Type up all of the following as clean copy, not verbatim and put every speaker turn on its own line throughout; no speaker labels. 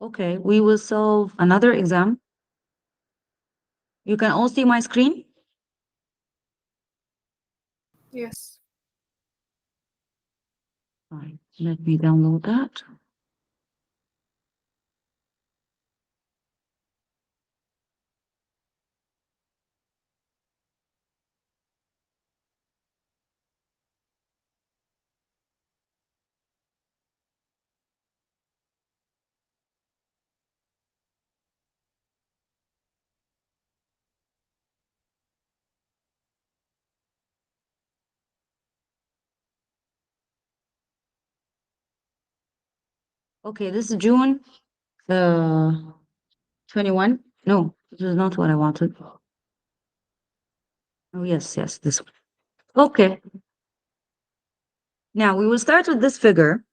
Okay, we will solve another exam. You can all see my screen?
Yes.
Right, let me download that. Okay, this is June 21. No, this is not what I wanted. Oh, yes, this one. Okay, now we will start with this figure.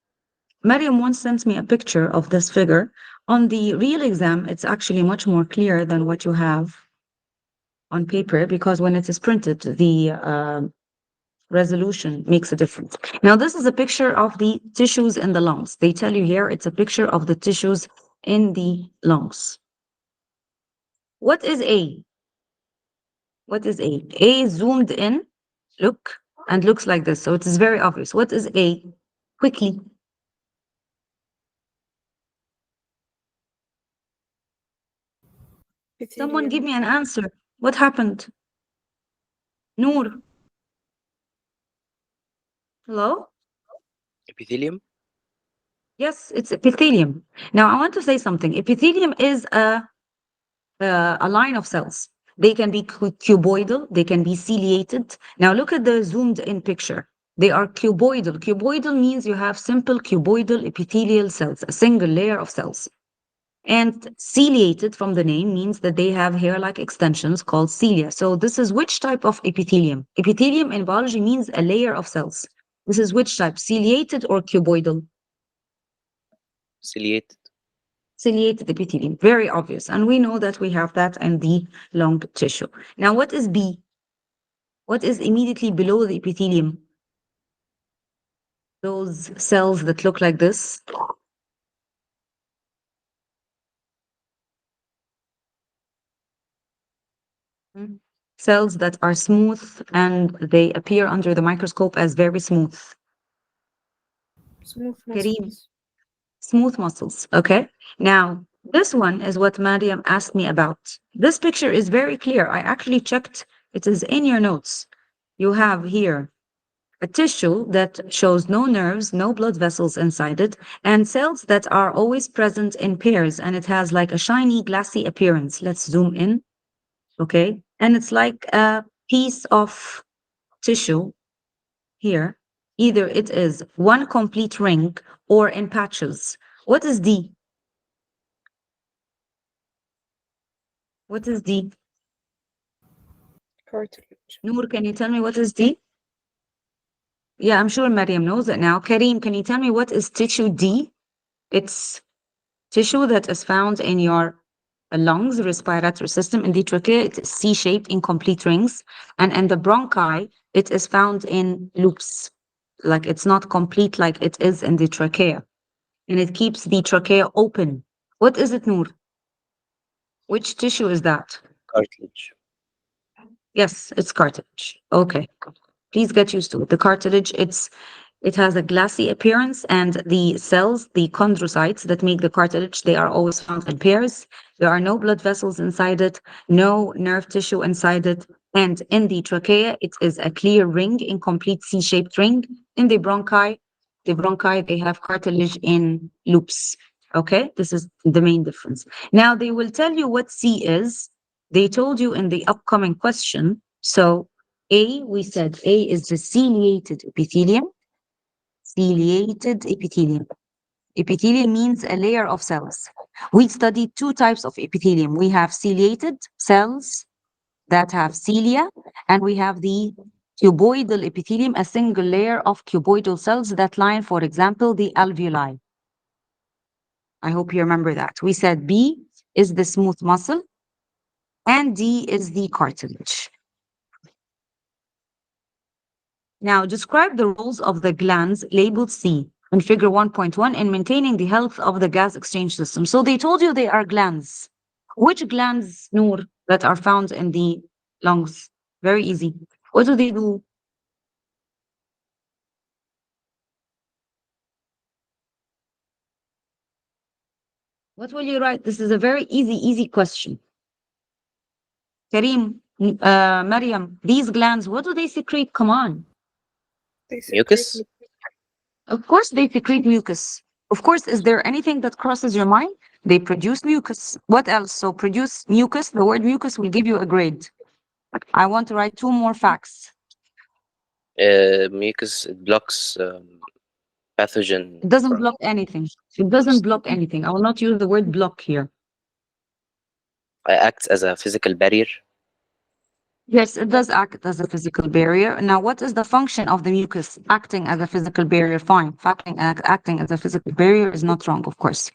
Mariam once sent me a picture of this figure. On the real exam, it's actually much more clear than what you have on paper because when it is printed, the resolution makes a difference. Now, this is a picture of the tissues in the lungs. They tell you here it's a picture of the tissues in the lungs. What is A? What is A? A is zoomed in, look, and looks like this. So it is very obvious. What is A? Quickly. Someone give
Epithelium.
me an answer. What happened? Noor, hello?
Epithelium?
Yes, it's epithelium. Now, I want to say something. Epithelium is a line of cells. They can be cuboidal, they can be ciliated. Now, look at the zoomed in picture. They are cuboidal. Cuboidal means you have simple cuboidal epithelial cells, a single layer of cells. And ciliated from the name means that they have hair-like extensions called cilia. So this is which type of epithelium? Epithelium in biology means a layer of cells. This is which type, ciliated or cuboidal?
Ciliated.
Ciliated epithelium, very obvious. And we know that we have that in the lung tissue. Now, what is B? What is immediately below the epithelium? Those cells that look like this. Mm. Cells that are smooth and they appear under the microscope as very smooth.
Smooth
Kareem,
muscles.
smooth muscles. Okay. Now, this one is what Mariam asked me about. This picture is very clear. I actually checked, it is in your notes. You have here a tissue that shows no nerves, no blood vessels inside it, and cells that are always present in pairs, and it has like a shiny, glassy appearance. Let's zoom in, okay? And it's like a piece of tissue here. Either it is one complete ring or in patches. What is D? What is D?
Cartilage.
Noor, can you tell me what is D? Yeah, I'm sure Mariam knows it now. Kareem, can you tell me what is tissue D? It's tissue that is found in your lungs, respiratory system. In the trachea, it is C-shaped, incomplete rings. And in the bronchi, it is found in loops. Like it's not complete like it is in the trachea. And it keeps the trachea open. What is it, Noor? Which tissue is that?
Cartilage.
Yes, it's cartilage. Okay. Please get used to it. The cartilage, it has a glassy appearance, and the cells, the chondrocytes that make the cartilage, they are always found in pairs. There are no blood vessels inside it, no nerve tissue inside it. And in the trachea, it is a clear ring, incomplete C-shaped ring. In the bronchi, they have cartilage in loops. Okay, this is the main difference. Now they will tell you what C is. They told you in the upcoming question. So A, we said A is the ciliated epithelium. Ciliated epithelium. Epithelium means a layer of cells. We studied two types of epithelium. We have ciliated cells that have cilia, and we have the cuboidal epithelium, a single layer of cuboidal cells that line, for example, the alveoli. I hope you remember that. We said B is the smooth muscle, and D is the cartilage. Now, describe the roles of the glands labeled C. in figure 1.1 in maintaining the health of the gas exchange system. So they told you they are glands. Which glands, Noor, that are found in the lungs? Very easy. What do they do? What will you write? This is a very easy question. Kareem, Mariam, these glands, what do they secrete? Come on.
They secrete
Mucus?
me.
Of course, they secrete mucus. Of course, is there anything that crosses your mind? They produce mucus. What else? So, produce mucus. The word mucus will give you a grade. I want to write two more facts.
Mucus, it blocks pathogen
It doesn't
from
block anything. It doesn't block
sticking.
anything. I will not use the word block here.
Acts as a physical barrier.
Yes, it does act as a physical barrier. Now, what is the function of the mucus acting as a physical barrier? Fine. Acting as a physical barrier is not wrong, of course.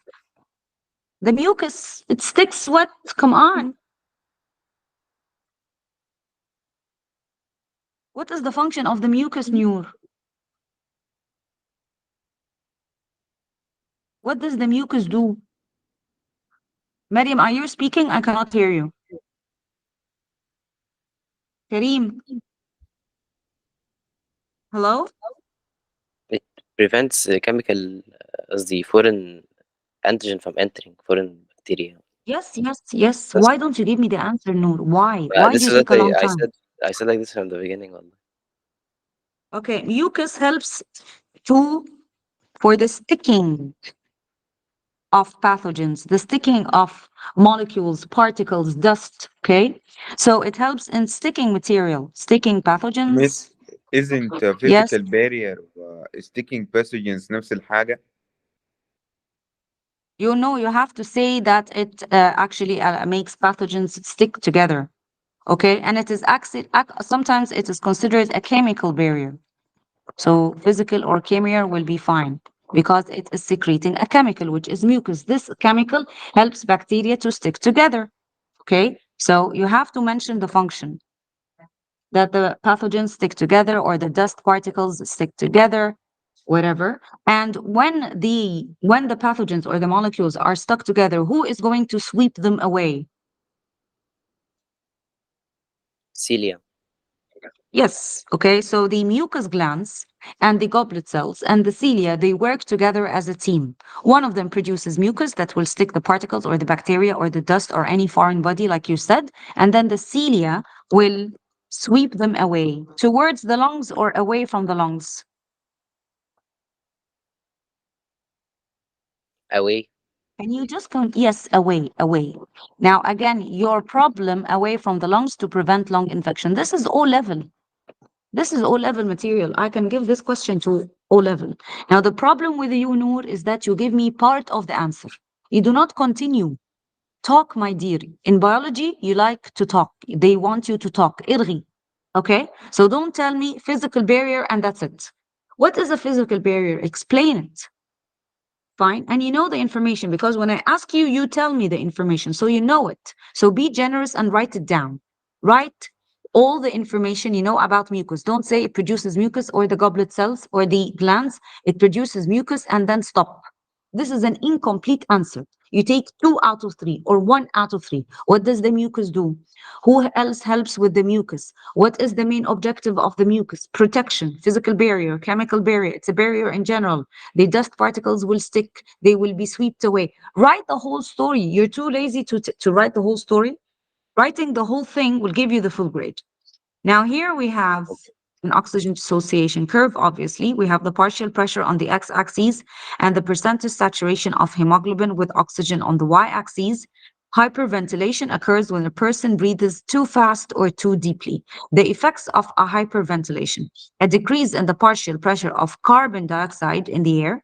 The mucus, it sticks what? Come on. What is the function of the mucus, Noor? What does the mucus do? Mariam, are you speaking? I cannot hear you. Kareem, hello?
It prevents chemical, قصدي foreign antigen from entering, foreign bacteria.
Yes.
That's
Why don't you give me the answer, Noor? Why? Why do
this
you
is what
take a long time?
I said like this from the beginning. والله.
Okay, mucus helps to for the sticking of pathogens, the sticking of molecules, particles, dust. Okay, so it helps in sticking material, sticking pathogens.
Miss, isn't a
Yes,
physical barrier sticking pathogens نفس الحاجة؟
you know you have to say that it actually makes pathogens stick together. Okay, and it is actually sometimes it is considered a chemical barrier. So physical or chemical will be fine because it is secreting a chemical, which is mucus. This chemical helps bacteria to stick together. Okay, so you have to mention the function that the pathogens stick together or the dust particles stick together, whatever. And when the pathogens or the molecules are stuck together, who is going to sweep them away?
Cilia.
Yes. Okay. So the mucus glands and the goblet cells and the cilia, they work together as a team. One of them produces mucus that will stick the particles or the bacteria or the dust or any foreign body, like you said. And then the cilia will sweep them away towards the lungs or away from the lungs.
Away.
Can you just come? Yes, away. Now, again, your problem away from the lungs to prevent lung infection. This is O level. This is O level material. I can give this question to O level. Now, the problem with you, Noor, is that you give me part of the answer. You do not continue. Talk, my dear. In biology, you like to talk. They want you to talk. Irghi. Okay? So don't tell me physical barrier and that's it. What is a physical barrier? Explain it. Fine. And you know the information because when I ask you, you tell me the information. So you know it. So be generous and write it down. Write all the information you know about mucus. Don't say it produces mucus or the goblet cells or the glands. It produces mucus and then stop. This is an incomplete answer. You take 2 out of 3 or 1 out of 3. What does the mucus do? Who else helps with the mucus? What is the main objective of the mucus? Protection, physical barrier, chemical barrier. It's a barrier in general. The dust particles will stick, they will be swept away. Write the whole story. You're too lazy to write the whole story. Writing the whole thing will give you the full grade. Now, here we have an oxygen dissociation curve, obviously. We have the partial pressure on the x-axis and the percentage saturation of hemoglobin with oxygen on the y-axis. Hyperventilation occurs when a person breathes too fast or too deeply. The effects of a hyperventilation: a decrease in the partial pressure of carbon dioxide in the air,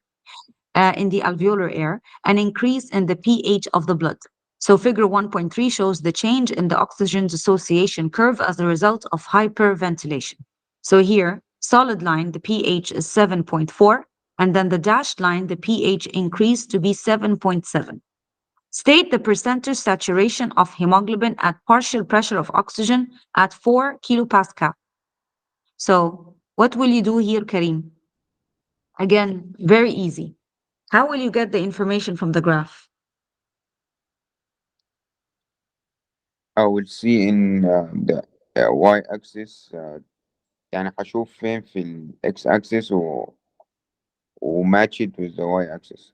in the alveolar air, an increase in the pH of the blood. So figure 1.3 shows the change in the oxygen dissociation curve as a result of hyperventilation. So here, solid line, the pH is 7.4, and then the dashed line, the pH increased to be 7.7. State the percentage saturation of hemoglobin at partial pressure of oxygen at 4 kilopascal. So what will you do here, Kareem? Again, very easy. How will you get the information from the graph?
I will see in the y axis يعني هشوف فين في ال x axis و match it with the y axis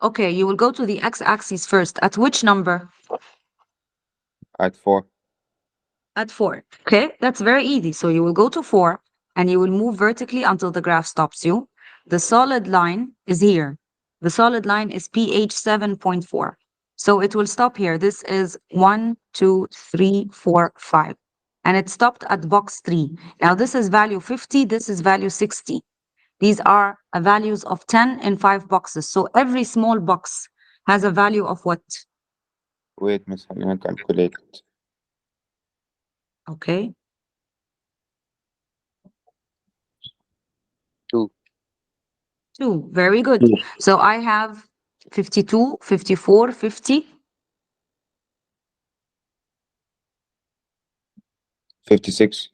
Okay, you will go to the x-axis first. At which number?
at 4.
At 4. Okay, that's very easy. So you will go to 4 and you will move vertically until the graph stops you. The solid line is here. The solid line is pH 7.4. So it will stop here. This is 1, 2, 3, 4, 5. And it stopped at box 3. Now this is value 50. This is value 60. These are values of 10 in 5 boxes. So every small box has a value of what?
Wait miss خلينا calculate.
Okay.
2.
2. Very good. So I have 52, 54, 50.
56.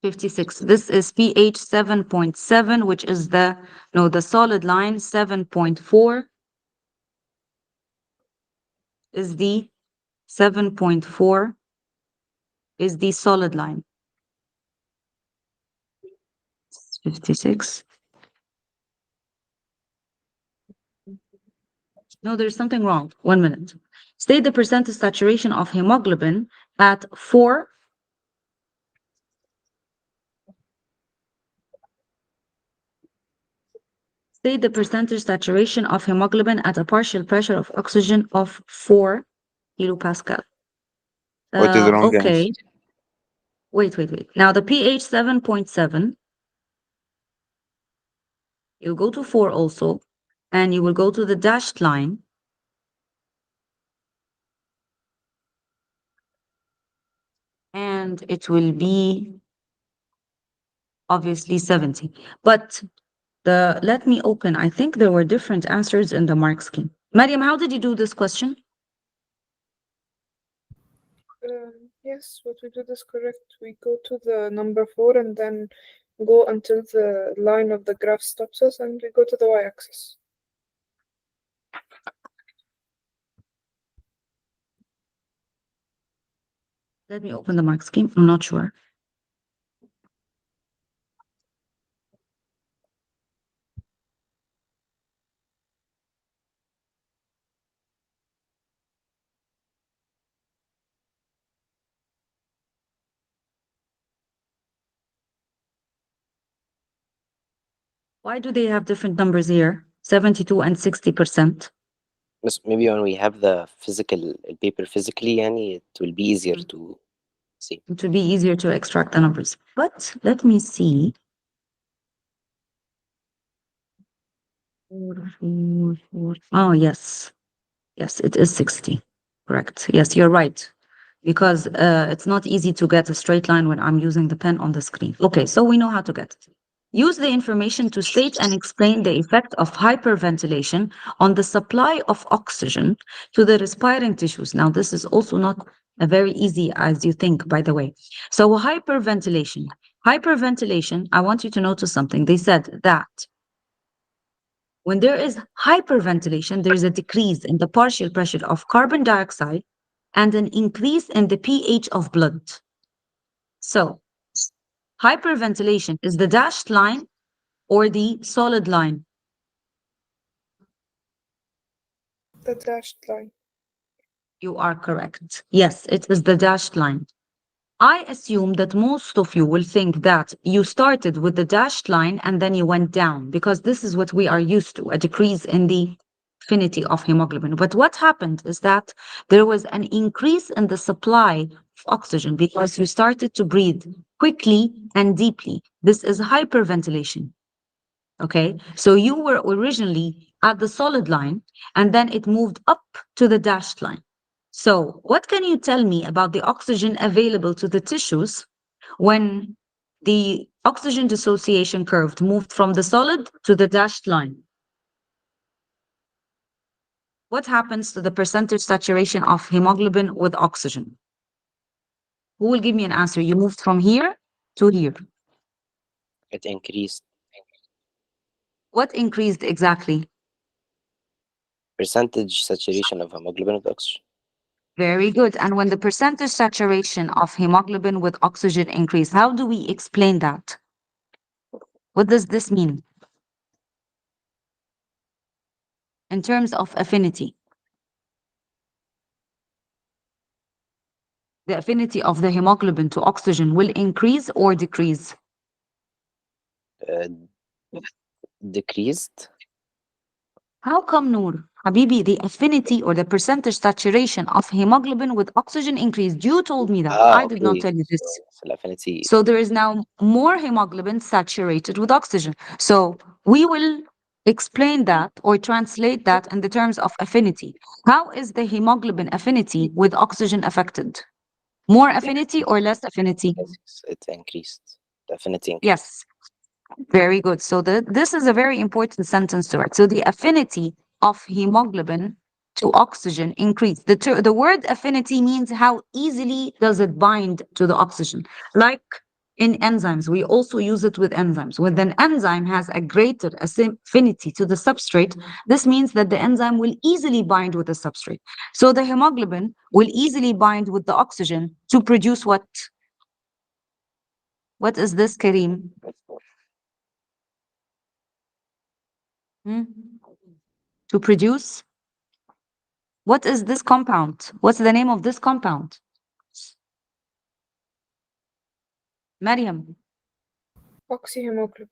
56. This is pH 7.7, which is the solid line. 7.4 is the 7.4 is the solid line. 56. No, there's something wrong. 1 minute. State the percentage saturation of hemoglobin at 4. State the percentage saturation of hemoglobin at a partial pressure of oxygen of 4 kilopascal.
What is wrong
Okay.
guys?
Wait. Now the pH 7.7, you'll go to 4 also, and you will go to the dashed line. And it will be obviously 70. But let me open, I think there were different answers in the mark scheme. Mariam, how did you do this question?
Yes, what we did is correct. We go to the number 4 and then go until the line of the graph stops us, and we go to the y-axis.
Let me open the mark scheme. I'm not sure. Why do they have different numbers here? 72 and 60%.
Maybe when we have the paper physically يعني it will be easier to see.
It will be easier to extract the numbers. But let me see. 4, 4, 4. Oh, yes. Yes, it is 60. Correct. Yes, you're right. Because it's not easy to get a straight line when I'm using the pen on the screen. Okay, so we know how to get it. Use the information to state and explain the effect of hyperventilation on the supply of oxygen to the respiring tissues. Now, this is also not a very easy as you think, by the way. So hyperventilation. Hyperventilation, I want you to notice something. They said that when there is hyperventilation, there is a decrease in the partial pressure of carbon dioxide and an increase in the pH of blood. So, hyperventilation is the dashed line or the solid line?
The dashed line.
You are correct. Yes, it is the dashed line. I assume that most of you will think that you started with the dashed line and then you went down because this is what we are used to, a decrease in the affinity of hemoglobin. But what happened is that there was an increase in the supply of oxygen because you started to breathe quickly and deeply. This is hyperventilation. Okay, so you were originally at the solid line and then it moved up to the dashed line. So what can you tell me about the oxygen available to the tissues when the oxygen dissociation curve moved from the solid to the dashed line? What happens to the percentage saturation of hemoglobin with oxygen? Who will give me an answer? You moved from here to here.
It increased.
What increased exactly?
Percentage saturation of hemoglobin with oxygen.
Very good. And when the percentage saturation of hemoglobin with oxygen increase, how do we explain that? What does this mean in terms of affinity? The affinity of the hemoglobin to oxygen will increase or decrease?
Uh, Decreased.
How come, Noor? Habibi, the affinity or the percentage saturation of hemoglobin with oxygen increased. You told me that. I did not
Okay.
tell you
So,
this.
so affinity.
So there is now more hemoglobin saturated with oxygen. So we will explain that or translate that in the terms of affinity. How is the hemoglobin affinity with oxygen affected? More affinity or less affinity?
Yes, it increased. The affinity increased.
Yes. Very good. So this is a very important sentence to write. So the affinity of hemoglobin to oxygen increased. The word affinity means how easily does it bind to the oxygen. Like in enzymes, we also use it with enzymes. When an enzyme has a greater affinity to the substrate, this means that the enzyme will easily bind with the substrate. So the hemoglobin will easily bind with the oxygen to produce what? What is this, Kareem? Hmm? To produce? What is this compound? What's the name of this compound? Mariam.
Oxyhemoglobin.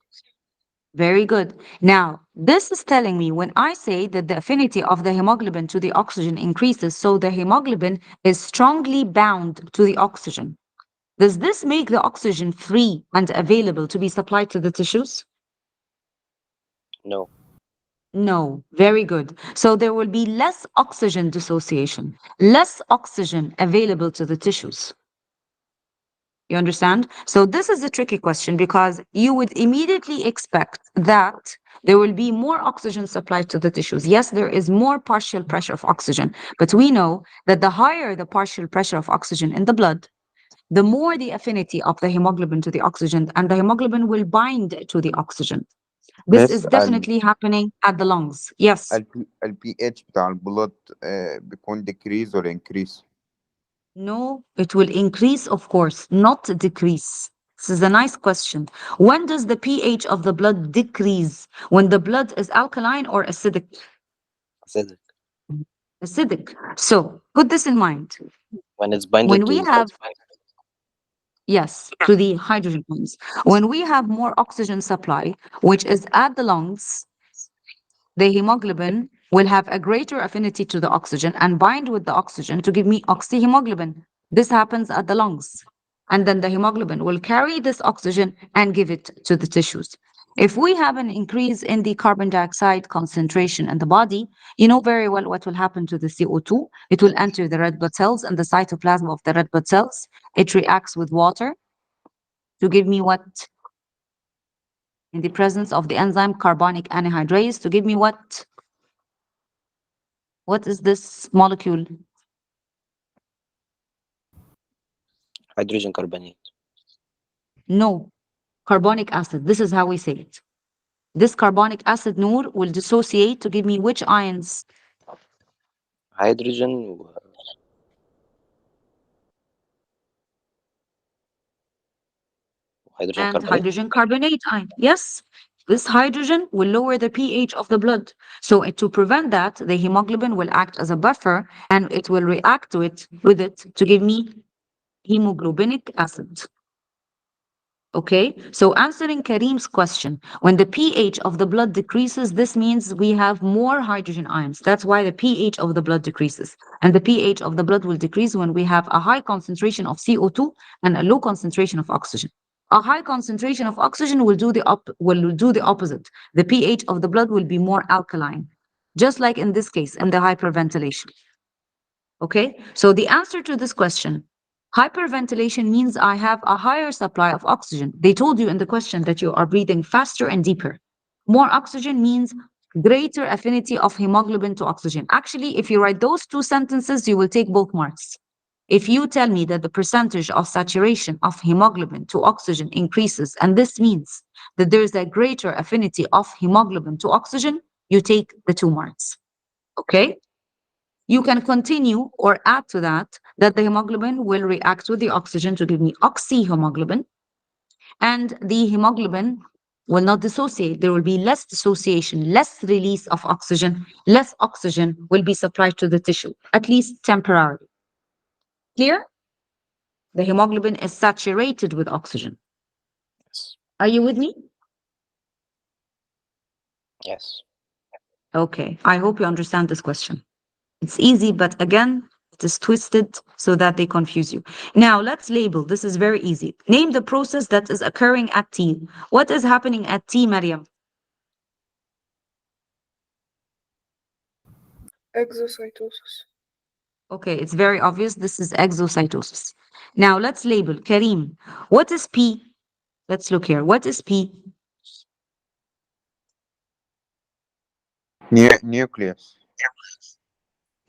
Very good. Now, this is telling me when I say that the affinity of the hemoglobin to the oxygen increases, so the hemoglobin is strongly bound to the oxygen. Does this make the oxygen free and available to be supplied to the tissues?
No.
No. Very good. So there will be less oxygen dissociation, less oxygen available to the tissues. You understand? So this is a tricky question because you would immediately expect that there will be more oxygen supplied to the tissues. Yes, there is more partial pressure of oxygen, but we know that the higher the partial pressure of oxygen in the blood, the more the affinity of the hemoglobin to the oxygen, and the hemoglobin will bind to the oxygen. This
بس
is definitely happening at the lungs. Yes.
ال pH بتاع البلد بيكون decrease or increase.
No, it will increase, of course, not decrease. This is a nice question. When does the pH of the blood decrease? When the blood is alkaline or acidic?
Acidic.
Acidic. So put this in mind.
When it's binded
When we
to.
have, yes, to the hydrogen ions, when we have more oxygen supply, which is at the lungs, the hemoglobin will have a greater affinity to the oxygen and bind with the oxygen to give me oxyhemoglobin. This happens at the lungs. And then the hemoglobin will carry this oxygen and give it to the tissues. If we have an increase in the carbon dioxide concentration in the body, you know very well what will happen to the CO2. It will enter the red blood cells and the cytoplasm of the red blood cells. It reacts with water to give me what? In the presence of the enzyme carbonic anhydrase, to give me what? What is this molecule?
Hydrogen carbonate.
No, carbonic acid. This is how we say it. This carbonic acid, Noor, will dissociate to give me which ions?
Hydrogen. Hydrogen
And
carbonate.
hydrogen carbonate ion. Yes, this hydrogen will lower the pH of the blood. So to prevent that, the hemoglobin will act as a buffer and it will react to it with it to give me hemoglobinic acid. Okay, so answering Kareem's question, when the pH of the blood decreases, this means we have more hydrogen ions. That's why the pH of the blood decreases. And the pH of the blood will decrease when we have a high concentration of CO2 and a low concentration of oxygen. A high concentration of oxygen will do the opposite. The pH of the blood will be more alkaline, just like in this case, in the hyperventilation. Okay, so the answer to this question, hyperventilation means I have a higher supply of oxygen. They told you in the question that you are breathing faster and deeper. More oxygen means greater affinity of hemoglobin to oxygen. Actually, if you write those two sentences, you will take both marks. If you tell me that the percentage of saturation of hemoglobin to oxygen increases, and this means that there is a greater affinity of hemoglobin to oxygen, you take the 2 marks. Okay? You can continue or add to that that the hemoglobin will react with the oxygen to give me oxyhemoglobin, and the hemoglobin will not dissociate. There will be less dissociation, less release of oxygen, less oxygen will be supplied to the tissue, at least temporarily. Clear? The hemoglobin is saturated with oxygen.
Yes.
Are you with me?
Yes.
Okay, I hope you understand this question. It's easy, but again, it is twisted so that they confuse you. Now, let's label. This is very easy. Name the process that is occurring at T. What is happening at T, Mariam?
Exocytosis.
Okay, it's very obvious. This is exocytosis. Now, let's label. Kareem, what is P? Let's look here. What is P?
Nucleus.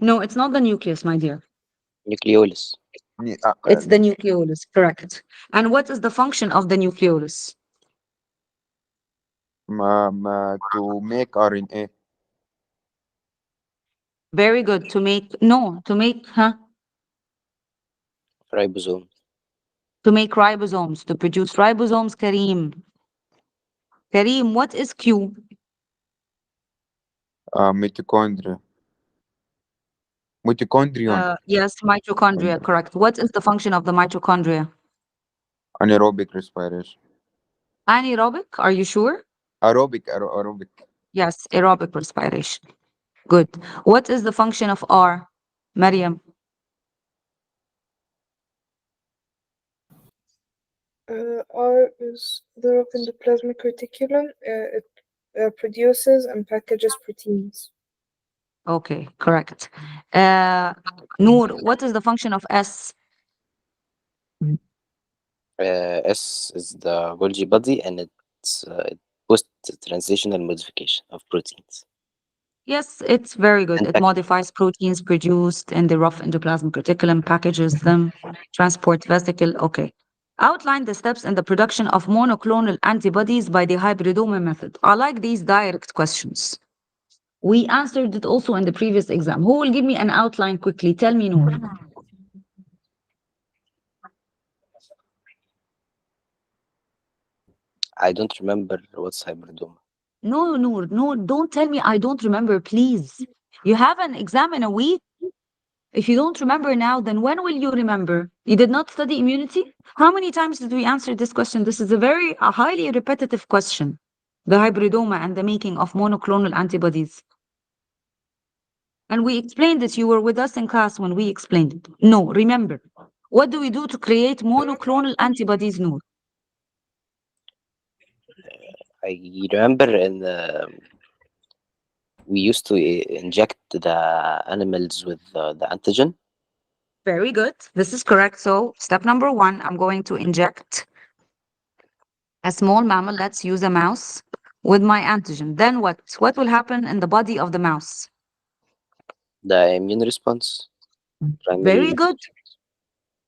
No, it's not the nucleus, my dear.
Nucleolus.
Ne-
It's the nucleolus, correct. And what is the function of the nucleolus?
to make RNA.
Very good. To make, no, to make, huh?
Ribosome.
To make ribosomes, to produce ribosomes, Kareem. Kareem, what is Q?
Mitochondria. Mitochondrion.
Yes, mitochondria, correct. What is the function of the mitochondria?
Anaerobic respiration.
Anaerobic, are you sure?
Aerobic.
Yes, aerobic respiration. Good. What is the function of R? Mariam?
R is the rock in the plasmic reticulum. It produces and packages proteins.
Okay, correct. Noor, what is the function of S?
S is the Golgi body, and it post translational modification of proteins.
Yes, it's very good.
And
It modifies proteins produced in the rough endoplasmic reticulum, packages them, transport vesicle. Okay. Outline the steps in the production of monoclonal antibodies by the hybridoma method. I like these direct questions. We answered it also in the previous exam. Who will give me an outline quickly? Tell me, Noor.
I don't remember what's hybridoma.
No, Noor, no, don't tell me I don't remember, please. You have an exam in a week. If you don't remember now, then when will you remember? You did not study immunity? How many times did we answer this question? This is a highly repetitive question. The hybridoma and the making of monoclonal antibodies. And we explained it. You were with us in class when we explained it. No, remember. What do we do to create monoclonal antibodies, Noor?
I remember we used to inject the animals with the antigen.
Very good. This is correct. So, step number 1, I'm going to inject a small mammal. Let's use a mouse with my antigen. Then what? What will happen in the body of the mouse?
The immune response, primary
Very
immune
good.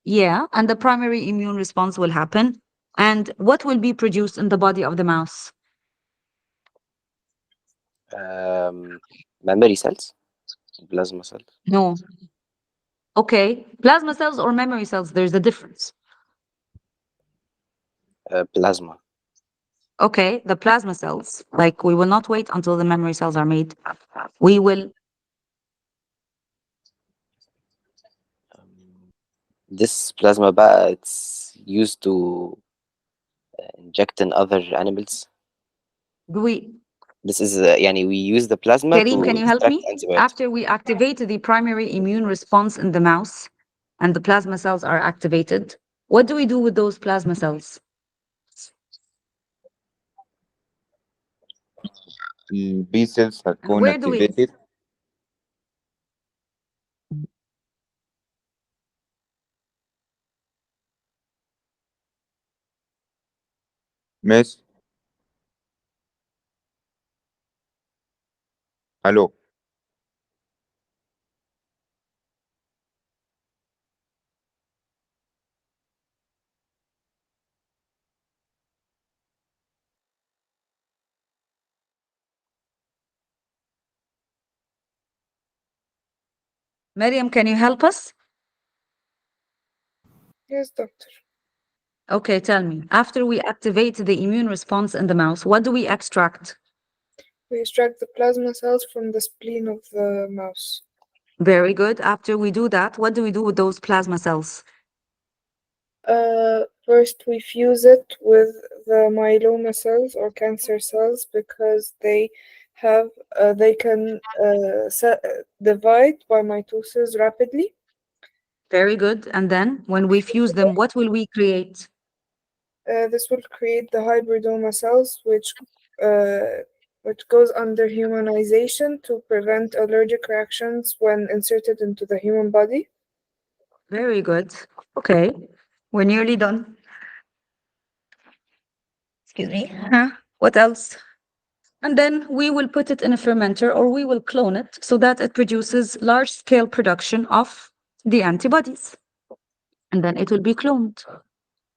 Yeah, and the primary immune response will happen. And what will be produced in the body of the mouse?
memory cells, plasma cells,
No. Okay. Plasma cells or memory cells, there's a difference.
plasma.
Okay, the plasma cells, like we will not wait until the memory cells are made. We will,
Um, this plasma بقى it's used to inject in other animals.
do we,
This is يعني we use the plasma
Kareem, can
to
you help
extract
me?
antibiotics.
After we activate the primary immune response in the mouse and the plasma cells are activated, what do we do with those plasma cells?
البي سيلز
And
هتكون
where do we,
activated. مس. الو.
Miriam, can you help us?
Yes, doctor.
Okay, tell me. After we activate the immune response in the mouse, what do we extract?
We extract the plasma cells from the spleen of the mouse.
Very good. After we do that, what do we do with those plasma cells?
First, we fuse it with the myeloma cells or cancer cells because they can divide by mitosis rapidly.
Very good. And then when we fuse them, what will we create?
This will create the hybridoma cells, which goes under humanization to prevent allergic reactions when inserted into the human body.
Very good. Okay, we're nearly done. Excuse me. What else? And then we will put it in a fermenter or we will clone it so that it produces large scale production of the antibodies. And then it will be cloned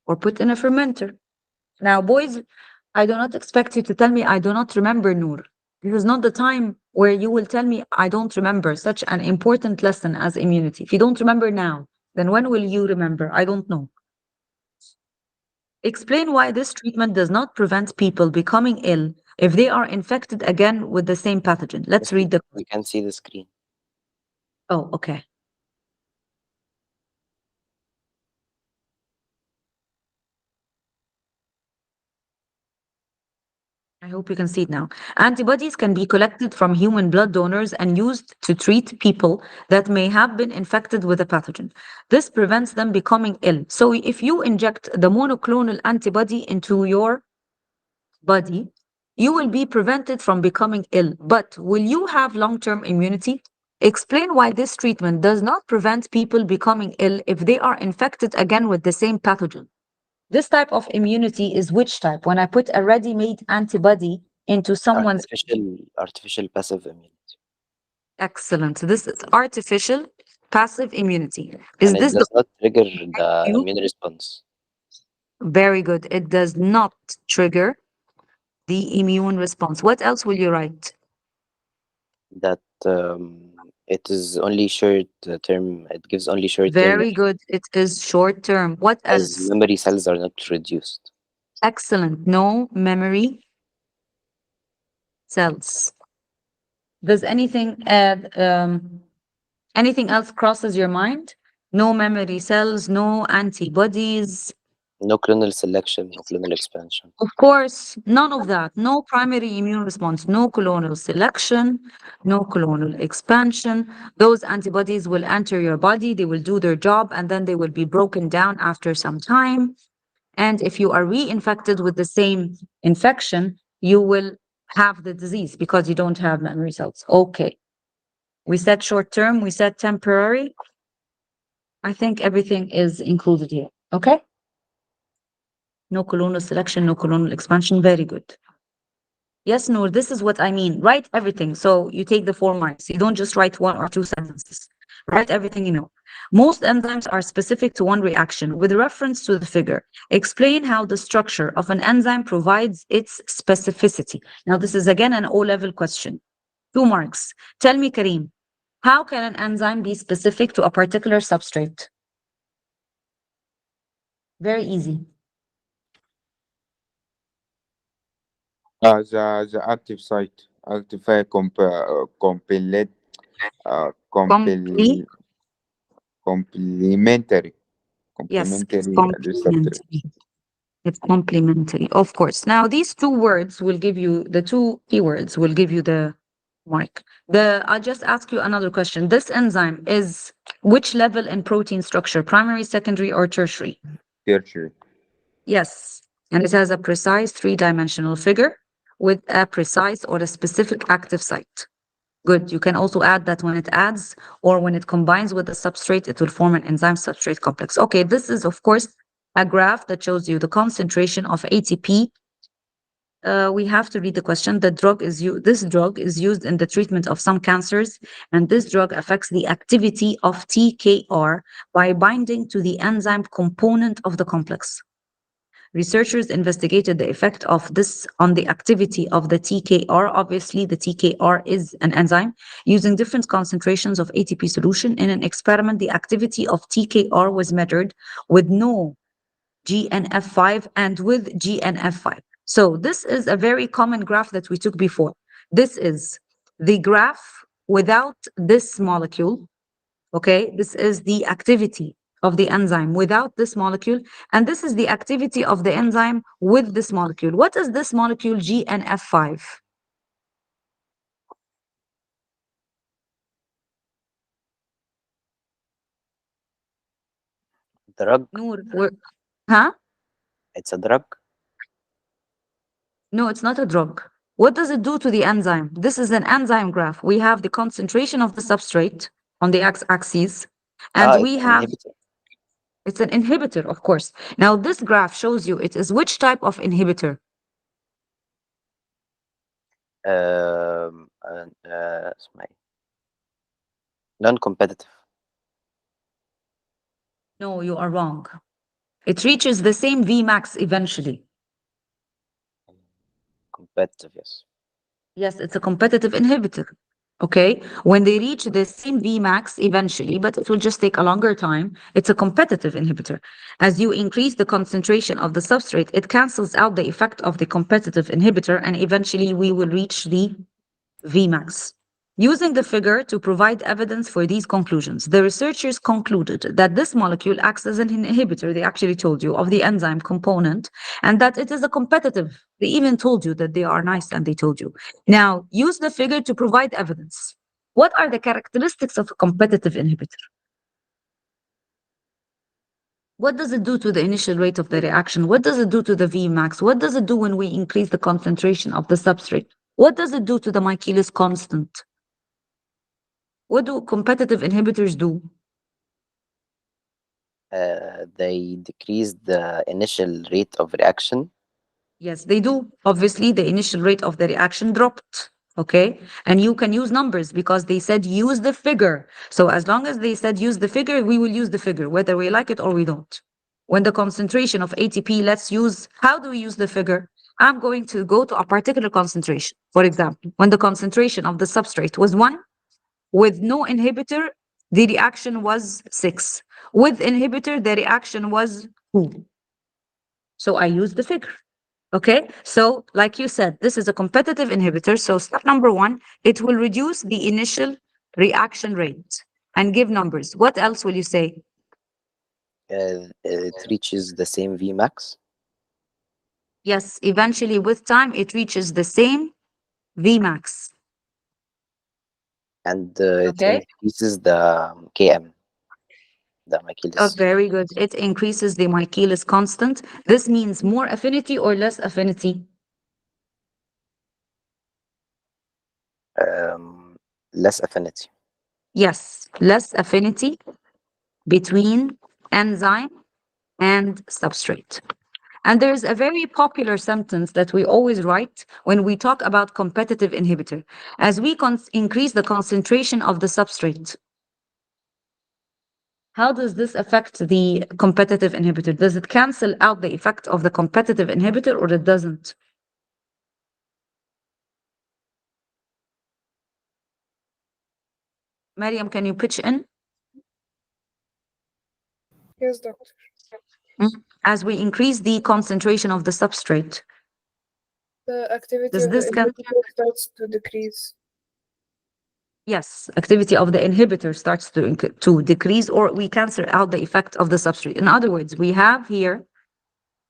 or put in a fermenter. Now, boys, I do not expect you to tell me I do not remember, Noor. This is not the time where you will tell me I don't remember such an important lesson as immunity. If you don't remember now, then when will you remember? I don't know. Explain why this treatment does not prevent people becoming ill if they are infected again with the same pathogen. Let's
Yes,
read the.
we can see the screen.
Oh, okay. I hope you can see it now. Antibodies can be collected from human blood donors and used to treat people that may have been infected with a pathogen. This prevents them becoming ill. So if you inject the monoclonal antibody into your body, you will be prevented from becoming ill. But will you have long-term immunity? Explain why this treatment does not prevent people becoming ill if they are infected again with the same pathogen. This type of immunity is which type? When I put a ready-made antibody into someone's.
Artificial passive immunity.
Excellent. This is artificial passive immunity. Is
And it
this the
does not trigger the
you?
immune response.
Very good. It does not trigger the immune response. What else will you write?
That it is only short term. It gives only short term
Very good. It is short term. What
as
else?
memory cells are not reduced.
Excellent. No memory cells. Does anything else crosses your mind? No memory cells, no antibodies.
No clonal selection, no clonal expansion.
Of course, none of that. No primary immune response, no colonial selection, no colonial expansion. Those antibodies will enter your body, they will do their job, and then they will be broken down after some time. And if you are reinfected with the same infection, you will have the disease because you don't have memory cells. Okay. We said short term, we said temporary. I think everything is included here. Okay. No colonial selection, no colonial expansion. Very good. Yes, Noor, this is what I mean. Write everything. So you take the 4 marks. You don't just write 1 or 2 sentences. Write everything you know. Most enzymes are specific to one reaction. With reference to the figure, explain how the structure of an enzyme provides its specificity. Now, this is again an O-level question. 2 marks. Tell me, Kareem, how can an enzyme be specific to a particular substrate? Very easy.
The active site, active compilate,
Complete.
complementary,
Yes, it's
complementary
complementary.
receptors.
It's complementary, of course. Now, these 2 words will give you the 2 keywords will give you the mark. I'll just ask you another question. This enzyme is which level in protein structure? Primary, secondary, or tertiary?
Tertiary.
Yes. And it has a precise 3-dimensional figure with a precise or a specific active site. Good. You can also add that when it adds or when it combines with the substrate, it will form an enzyme substrate complex. Okay, this is, of course, a graph that shows you the concentration of ATP. We have to read the question. This drug is used in the treatment of some cancers, and this drug affects the activity of TKR by binding to the enzyme component of the complex. Researchers investigated the effect of this on the activity of the TKR. Obviously, the TKR is an enzyme. Using different concentrations of ATP solution in an experiment, the activity of TKR was measured with no GNF5 and with GNF5. So this is a very common graph that we took before. This is the graph without this molecule. Okay, this is the activity of the enzyme without this molecule, and this is the activity of the enzyme with this molecule. What is this molecule GNF5?
Drug.
Noor, huh?
It's a drug.
No, it's not a drug. What does it do to the enzyme? This is an enzyme graph. We have the concentration of the substrate on the x-axis, and
It's
we
an
have,
inhibitor.
it's an inhibitor, of course. Now, this graph shows you it is which type of inhibitor?
اسمها ايه؟ Non-competitive.
No, you are wrong. It reaches the same Vmax eventually.
Competitive, yes.
Yes, it's a competitive inhibitor. Okay. When they reach the same Vmax eventually, but it will just take a longer time, it's a competitive inhibitor. As you increase the concentration of the substrate, it cancels out the effect of the competitive inhibitor, and eventually we will reach the Vmax. Using the figure to provide evidence for these conclusions, the researchers concluded that this molecule acts as an inhibitor, they actually told you, of the enzyme component, and that it is a competitive. They even told you that they are nice, and they told you. Now, use the figure to provide evidence. What are the characteristics of a competitive inhibitor? What does it do to the initial rate of the reaction? What does it do to the Vmax? What does it do when we increase the concentration of the substrate? What does it do to the Michaelis constant? What do competitive inhibitors do?
They decrease the initial rate of reaction.
Yes, they do. Obviously, the initial rate of the reaction dropped. Okay. And you can use numbers because they said use the figure. So as long as they said use the figure, we will use the figure, whether we like it or we don't. When the concentration of ATP, let's use, how do we use the figure? I'm going to go to a particular concentration. For example, when the concentration of the substrate was 1, with no inhibitor, the reaction was 6. With inhibitor, the reaction was 2. So I use the figure. Okay, so like you said, this is a competitive inhibitor. So step number 1, it will reduce the initial reaction rate and give numbers. What else will you say?
It reaches the same Vmax.
Yes, eventually with time, it reaches the same Vmax.
And it
Okay.
increases the Km, the
Oh,
Michaelis.
very good. It increases the Michaelis constant. This means more affinity or less affinity?
Less affinity.
Yes, less affinity between enzyme and substrate. And there's a very popular sentence that we always write when we talk about competitive inhibitor. As we increase the concentration of the substrate, how does this affect the competitive inhibitor? Does it cancel out the effect of the competitive inhibitor or it doesn't? Mariam, can you pitch in?
Yes, doctor.
As we increase the concentration of the substrate,
The activity
does
of the
this cancel?
inhibitor starts to decrease.
Yes, activity of the inhibitor starts to decrease, or we cancel out the effect of the substrate. In other words, we have here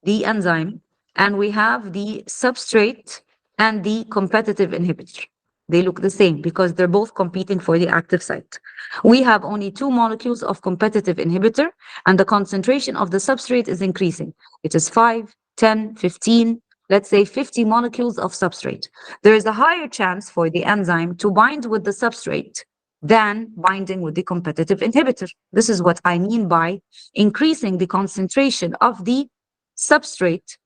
the enzyme and we have the substrate and the competitive inhibitor. They look the same because they're both competing for the active site. We have only 2 molecules of competitive inhibitor, and the concentration of the substrate is increasing. It is 5, 10, 15, let's say 50 molecules of substrate. There is a higher chance for the enzyme to bind with the substrate than binding with the competitive inhibitor. This is what I mean by increasing the concentration of the substrate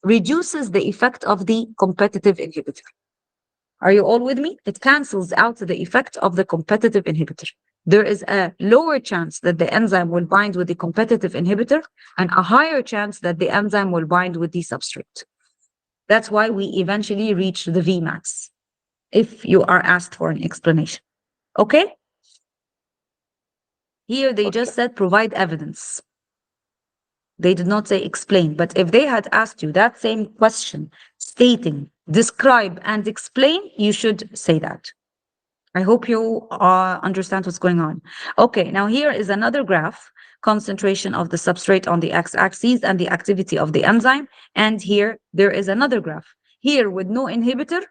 reduces the effect of the competitive inhibitor. Are you all with me? It cancels out the effect of the competitive inhibitor. there is a lower chance that the enzyme will bind with the competitive inhibitor and a higher chance that the enzyme will bind with the substrate. That's why we eventually reach the Vmax if you are asked for an explanation. Okay? Here they
Okay.
just said provide evidence. They did not say explain, but if they had asked you that same question, stating, describe, and explain, you should say that. I hope you understand what's going on. Okay, now here is another graph, concentration of the substrate on the x-axis and the activity of the enzyme. And here there is another graph, here with no inhibitor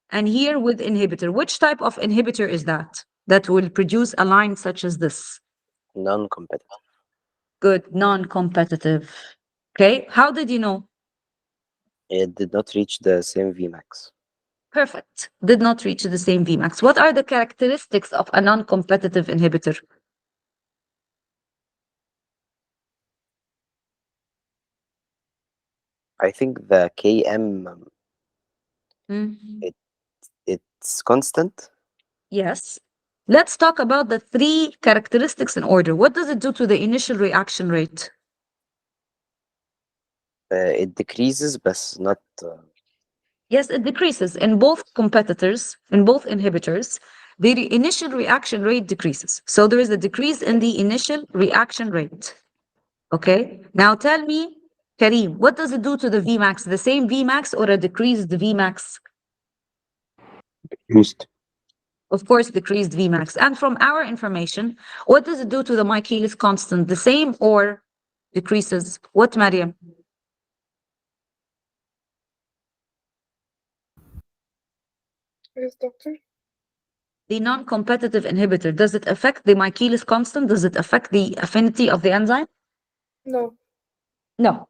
and here with inhibitor. Which type of inhibitor is that? That will produce a line such as this.
Non-competitive.
Good, non-competitive. Okay, how did you know?
It did not reach the same Vmax.
Perfect. Did not reach the same Vmax. What are the characteristics of a non-competitive inhibitor?
I think the Km
Mm.
it it's constant.
Yes. Let's talk about the three characteristics in order. What does it do to the initial reaction rate?
It decreases, but not.
Yes, it decreases in both competitors, in both inhibitors. The initial reaction rate decreases. So there is a decrease in the initial reaction rate. Okay. Now tell me, Kareem, what does it do to the Vmax? The same Vmax or a decreased Vmax?
Used.
Of course, decreased Vmax. And from our information, what does it do to the Michaelis constant? The same or decreases? What, Mariam?
Yes, doctor.
The non-competitive inhibitor, does it affect the Michaelis constant? Does it affect the affinity of the enzyme?
No.
No.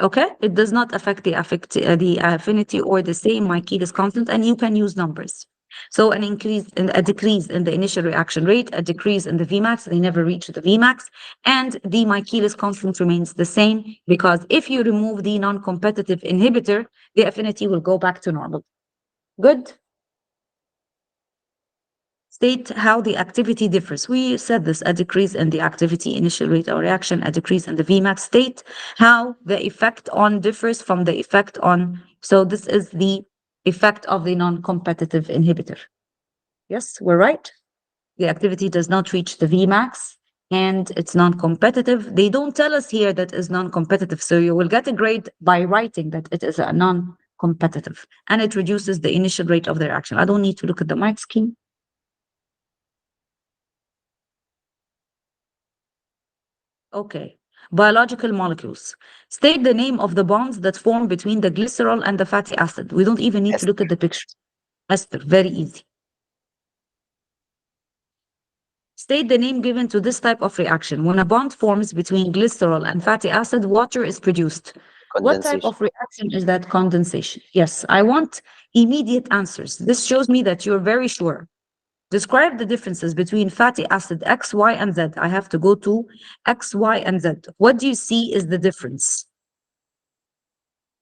Okay, it does not affect the affinity or the same Michaelis constant, and you can use numbers. So an increase in a decrease in the initial reaction rate, a decrease in the Vmax, they never reach the Vmax, and the Michaelis constant remains the same because if you remove the non-competitive inhibitor, the affinity will go back to normal. Good. State how the activity differs. We said this, a decrease in the activity, initial rate of reaction, a decrease in the Vmax. State how the effect on differs from the effect on. So this is the effect of the non-competitive inhibitor. Yes, we're right. The activity does not reach the Vmax and it's non-competitive. They don't tell us here that is non-competitive. So you will get a grade by writing that it is a non-competitive and it reduces the initial rate of the reaction. I don't need to look at the mic scheme. Okay. Biological molecules. State the name of the bonds that form between the glycerol and the fatty acid. We don't even need to look
Ester.
at the picture. Ester, very easy. State the name given to this type of reaction. When a bond forms between glycerol and fatty acid, water is produced. What type
Condensation.
of reaction is that? Condensation. Yes, I want immediate answers. This shows me that you're very sure. Describe the differences between fatty acid X, Y, and Z. I have to go to X, Y, and Z. What do you see is the difference?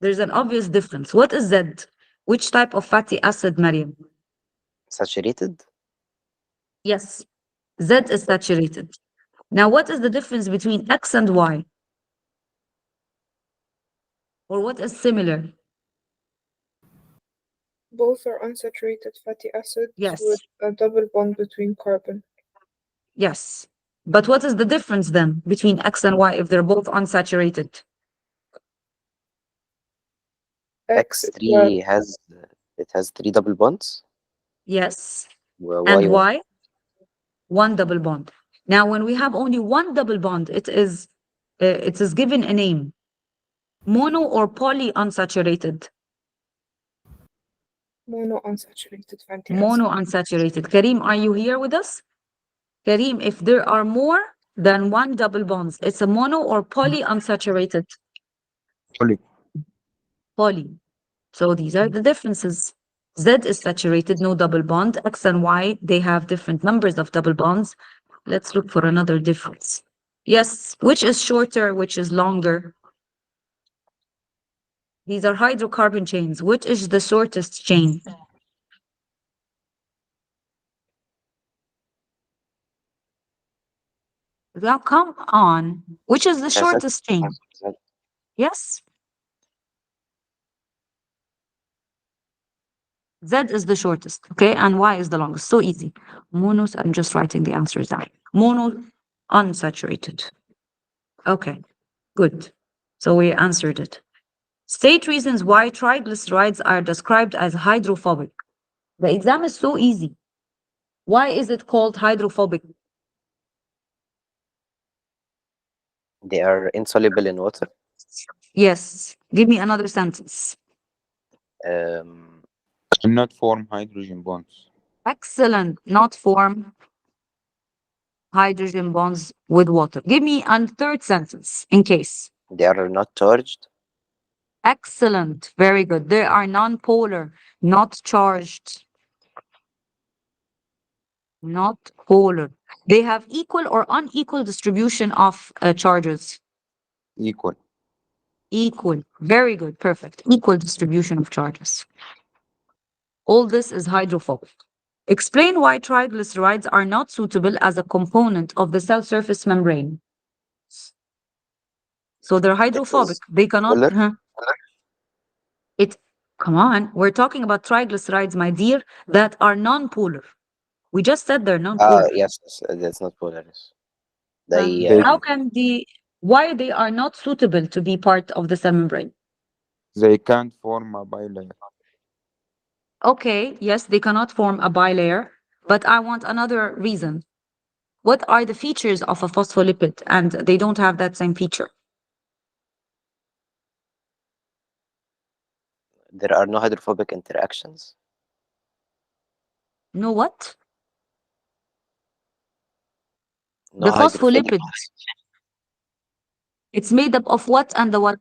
There's an obvious difference. What is Z? Which type of fatty acid, Mariam?
Saturated.
Yes, Z is saturated. Now, what is the difference between X and Y? Or what is similar?
Both are unsaturated fatty acids with
Yes,
a double bond between carbon.
yes. But what is the difference then between X and Y if they're both unsaturated?
X is
X3 has it has three double bonds.
Yes.
Y
And
one.
Y? One double bond. Now, when we have only one double bond, it is given a name. Mono or poly unsaturated?
monounsaturated fatty acid.
Mono unsaturated. Kareem, are you here with us? Kareem, if there are more than one double bonds, it's a mono or poly unsaturated?
Poly.
Poly. So these are the differences. Z is saturated, no double bond. X and Y, they have different numbers of double bonds. Let's look for another difference. Yes, which is shorter, which is longer? These are hydrocarbon chains. Which is the shortest chain? Now, come on. Which is the
Z.
shortest chain?
Z.
Yes, Z is the shortest, okay? And Y is the longest. So easy. Monos, I'm just writing the answers down. Mono, unsaturated. Okay, good. So we answered it. State reasons why triglycerides are described as hydrophobic. The exam is so easy. Why is it called hydrophobic?
They are insoluble in water.
Yes. Give me another sentence.
Um,
Cannot form hydrogen bonds.
Excellent. Not form hydrogen bonds with water. Give me a third sentence in case.
they are not charged.
Excellent. Very good. They are non-polar, not charged, not polar. They have equal or unequal distribution of charges.
Equal.
Equal. Very good. Perfect. Equal distribution of charges. All this is hydrophobic. Explain why triglycerides are not suitable as a component of the cell surface membrane. So they're
It
hydrophobic.
is
They cannot.
polar.
It. Come on. We're talking about triglycerides, my dear, that are non-polar. We just said they're non-polar.
Yes, yes, that's not polar. Yes.
Huh?
They
They
How can the why they are not suitable to be part of the cell membrane?
they can't form a bilayer.
Okay, yes, they cannot form a bilayer, but I want another reason. What are the features of a phospholipid and they don't have that same feature?
there are no hydrophobic interactions.
No what?
No
The
hydrophilic.
phospholipid, it's made up of what and the what?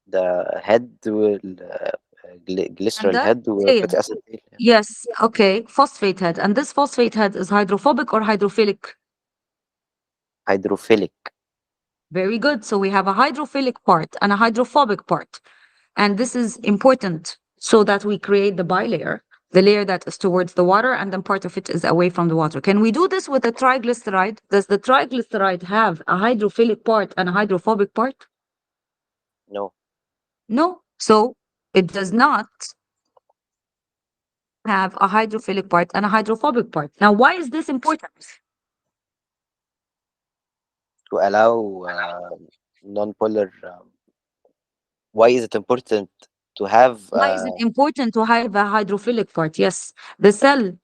The head will
And
glycerol
the
head
tail.
وfatty acid tail. Yeah.
Yes, okay, phosphate head. And this phosphate head is hydrophobic or hydrophilic?
Hydrophilic.
Very good. So we have a hydrophilic part and a hydrophobic part. And this is important so that we create the bilayer, the layer that is towards the water, and then part of it is away from the water. Can we do this with a triglyceride? Does the triglyceride have a hydrophilic part and a hydrophobic part?
No.
No. So it does not have a hydrophilic part and a hydrophobic part. Now, why is this important?
To allow non-polar. Why is it important to have
Why is it important to have a hydrophilic part? Yes. The cell,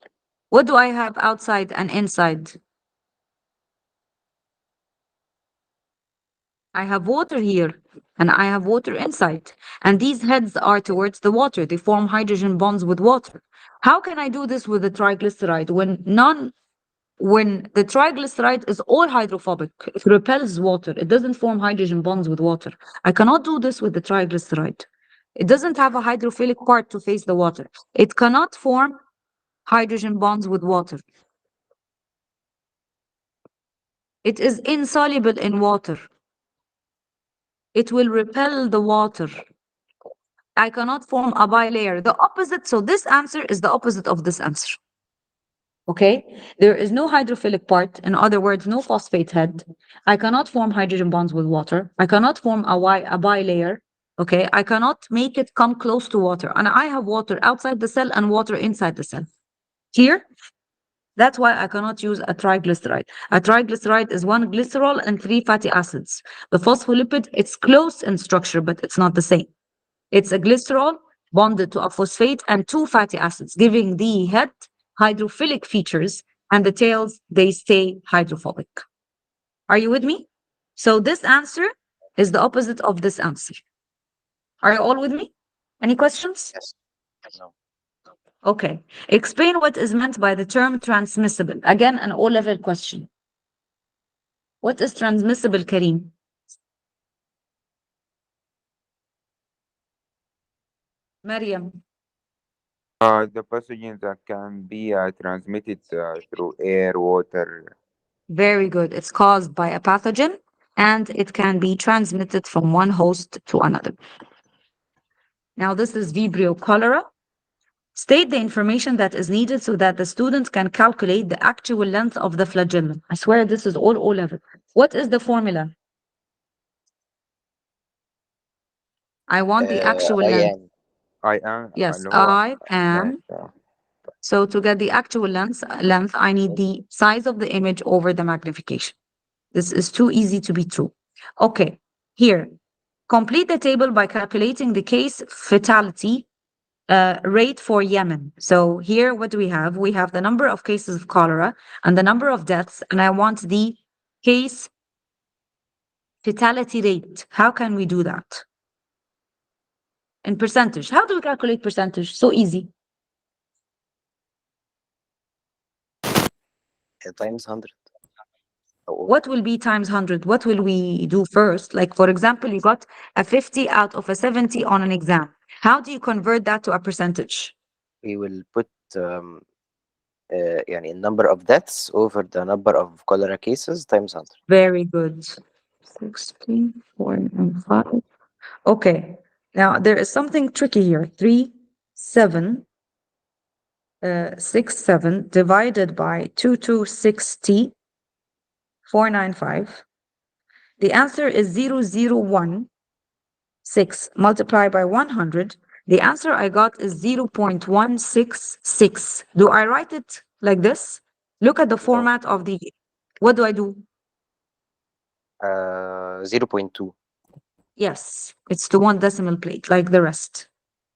what do I have outside and inside? I have water here and I have water inside. And these heads are towards the water. They form hydrogen bonds with water. How can I do this with the triglyceride when the triglyceride is all hydrophobic? It repels water. It doesn't form hydrogen bonds with water. I cannot do this with the triglyceride. It doesn't have a hydrophilic part to face the water. It cannot form hydrogen bonds with water. It is insoluble in water. It will repel the water. I cannot form a bilayer. The opposite, so this answer is the opposite of this answer. Okay, there is no hydrophilic part. In other words, no phosphate head. I cannot form hydrogen bonds with water. I cannot form a bilayer. Okay, I cannot make it come close to water. And I have water outside the cell and water inside the cell. Here, that's why I cannot use a triglyceride. A triglyceride is one glycerol and three fatty acids. The phospholipid, it's close in structure, but it's not the same. It's a glycerol bonded to a phosphate and two fatty acids, giving the head hydrophilic features and the tails, they stay hydrophobic. Are you with me? So this answer is the opposite of this answer. Are you all with me? Any questions?
yes. No.
Okay. Explain what is meant by the term transmissible. Again, an O-level question. What is transmissible, Kareem? Maryam.
The pathogens that can be transmitted through air, water.
Very good. It's caused by a pathogen and it can be transmitted from one host to another. Now, this is Vibrio cholera. State the information that is needed so that the student can calculate the actual length of the flagellum. I swear this is all O-level. What is the formula? I want the actual
I
length.
am.
I am
Yes,
اللي هو
I am.
ماشي.
So to get the actual length, I need the size of the image over the magnification. This is too easy to be true. Okay, here, complete the table by calculating the case fatality rate for Yemen. So here, what do we have? We have the number of cases of cholera and the number of deaths, and I want the case fatality rate. How can we do that? In percentage. How do we calculate percentage? So easy.
Times 100. Oh,
What will be times 100? What will we do first? Like, for example, you got a 50 out of a 70 on an exam. How do you convert that to a percentage?
we will put يعني number of deaths over the number of cholera cases times 100.
Very good. 16, 4, and 5. Okay. Now, there is something tricky here. 3, 7, 6, 7 divided by 2260, 495. The answer is 0016 multiplied by 100. The answer I got is 0.166. Do I write it like this? Look at the
No.
format of the, what do I do?
0.2.
Yes, it's to one decimal plate, like the rest.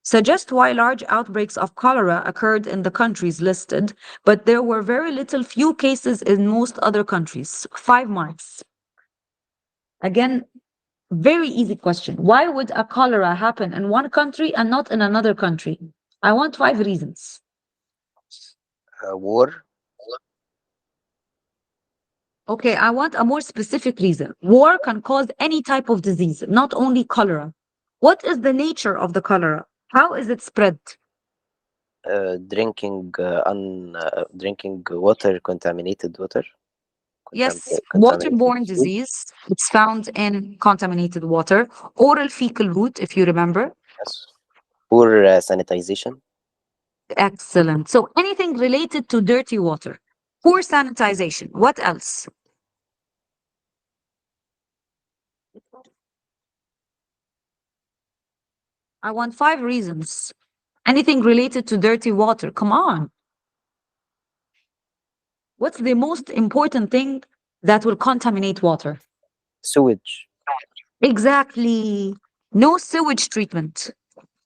Suggest why large outbreaks of cholera occurred in the countries listed, but there were very few cases in most other countries. 5 marks. Again, very easy question. Why would a cholera happen in one country and not in another country? I want 5 reasons.
War.
Okay, I want a more specific reason. War can cause any type of disease, not only cholera. What is the nature of the cholera? How is it spread?
Drinking drinking water, contaminated water.
Yes,
Contaminated
waterborne
food.
disease. It's found in contaminated water. Oral fecal route, if you remember.
Yes. Poor sanitization.
Excellent. So anything related to dirty water. Poor sanitization. What else? I want 5 reasons. Anything related to dirty water. Come on. What's the most important thing that will contaminate water?
Sewage.
Exactly. No sewage treatment.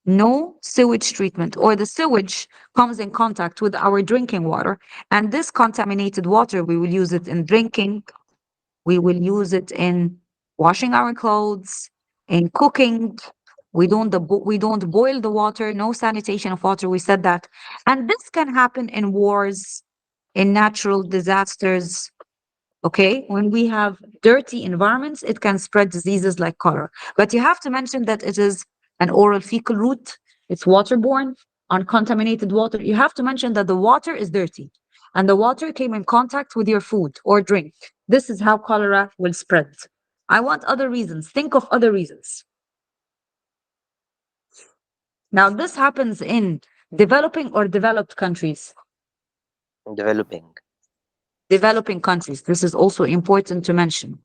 No sewage treatment, or the sewage comes in contact with our drinking water. And this contaminated water, we will use it in drinking. We will use it in washing our clothes, in cooking. We don't boil the water, no sanitation of water. We said that. And this can happen in wars, in natural disasters. Okay, when we have dirty environments, it can spread diseases like cholera. But you have to mention that it is an oral fecal route, it's waterborne, uncontaminated water. You have to mention that the water is dirty and the water came in contact with your food or drink. This is how cholera will spread. I want other reasons. Think of other reasons. Now, this happens in developing or developed countries.
Developing.
Developing countries. This is also important to mention.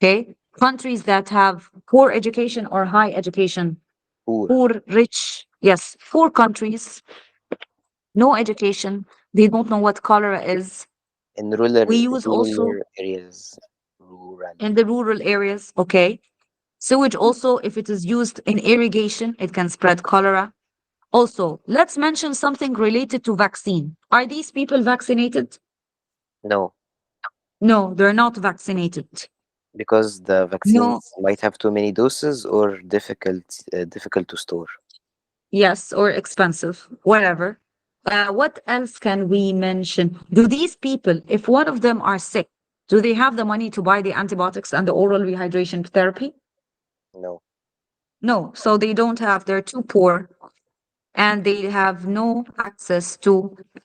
Okay, countries that have poor education or high education,
Poor.
poor, rich, yes, poor countries, no education, they don't know what cholera is.
In rural
We use also
areas. Rural.
in the rural areas, okay. Sewage also, if it is used in irrigation, it can spread cholera. Also, let's mention something related to vaccine. Are these people vaccinated?
No,
No, they're not vaccinated.
because the
No,
vaccines might have too many doses or difficult to store.
yes, or expensive, whatever. What else can we mention? Do these people, if one of them are sick, do they have the money to buy the antibiotics and the oral rehydration therapy?
No.
No, so they don't have, they're too poor and they have no access to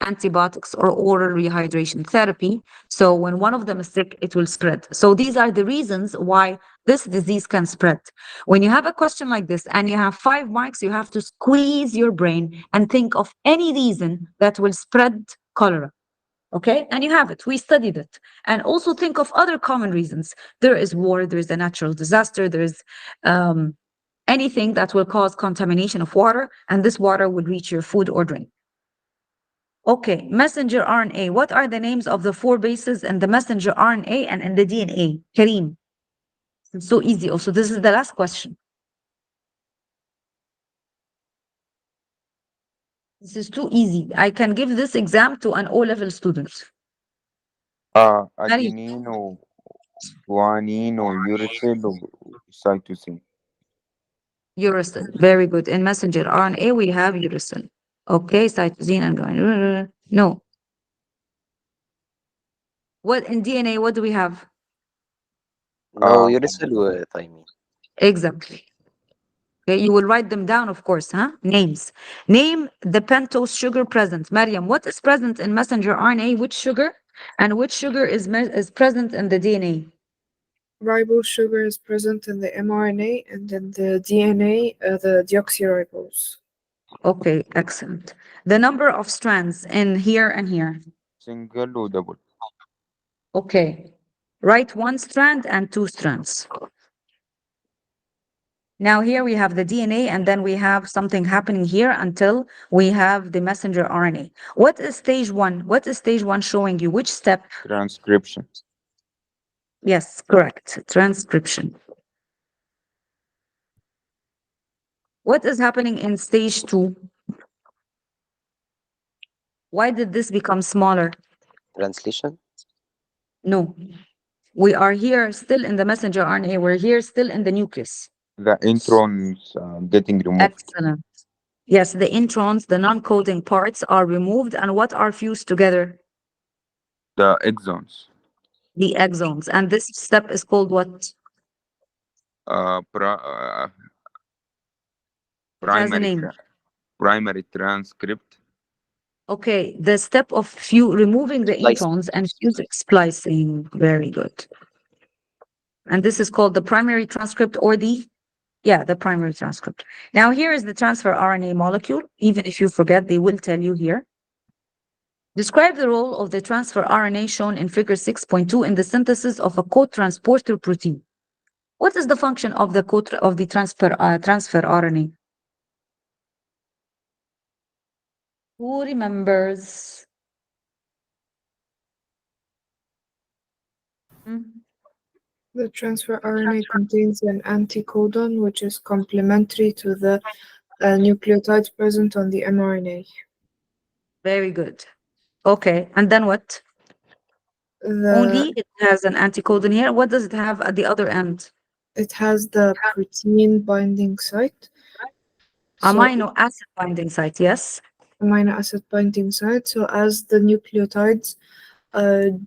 antibiotics or oral rehydration therapy. So when one of them is sick, it will spread. So these are the reasons why this disease can spread. When you have a question like this and you have 5 marks, you have to squeeze your brain and think of any reason that will spread cholera. Okay, and you have it. We studied it. And also think of other common reasons. There is war, there is a natural disaster, there is anything that will cause contamination of water, and this water would reach your food or drink. Okay, messenger RNA. What are the names of the 4 bases in the messenger RNA and in the DNA? Kareem. It's so easy also. This is the last question. This is too easy. I can give this exam to an O-level student. Very
adenine guanine uracil cytosine.
uracil. Very good. In messenger RNA, we have uracil. Okay, cytosine and guanine. No. What in DNA, what do we have?
No,
Uh,
uracil وثايمين.
Exactly. Okay, you will write them down, of course, huh? Names. Name the pentose sugar present. Mariam, what is present in messenger RNA? Which sugar? And which sugar is present in the DNA?
Ribose sugar is present in the mRNA, and in the DNA, the deoxyribose.
Okay, excellent. The number of strands in here and here.
single or double.
Okay. Write 1 strand and 2 strands. Now here we have the DNA, and then we have something happening here until we have the messenger RNA. What is stage 1? What is stage 1 showing you? Which step?
Transcription.
Yes, correct. Transcription. What is happening in stage 2? Why did this become smaller?
Translation.
No. We are here still in the messenger RNA. We're here still in the nucleus.
The introns getting removed.
Excellent. Yes, the introns, the non-coding parts are removed. And what are fused together?
The exons.
The exons. And this step is called what?
Uh, pri- uh,
It has a
primary
name.
tra- primary transcript.
Okay, the step of removing the
Splice.
introns and fusing splicing. Very good. And this is called the primary transcript or the primary transcript. Now here is the transfer RNA molecule. Even if you forget, they will tell you here. Describe the role of the transfer RNA shown in figure 6.2 in the synthesis of a co-transporter protein. What is the function of the transfer RNA? Who remembers? Hmm?
The transfer RNA contains an anticodon, which is complementary to the nucleotides present on the mRNA.
Very good. Okay, and then what?
The
Only it has an anticodon here. What does it have at the other end?
it has the protein binding site. So
Amino acid binding site, yes.
amino acid binding site. So as the nucleotides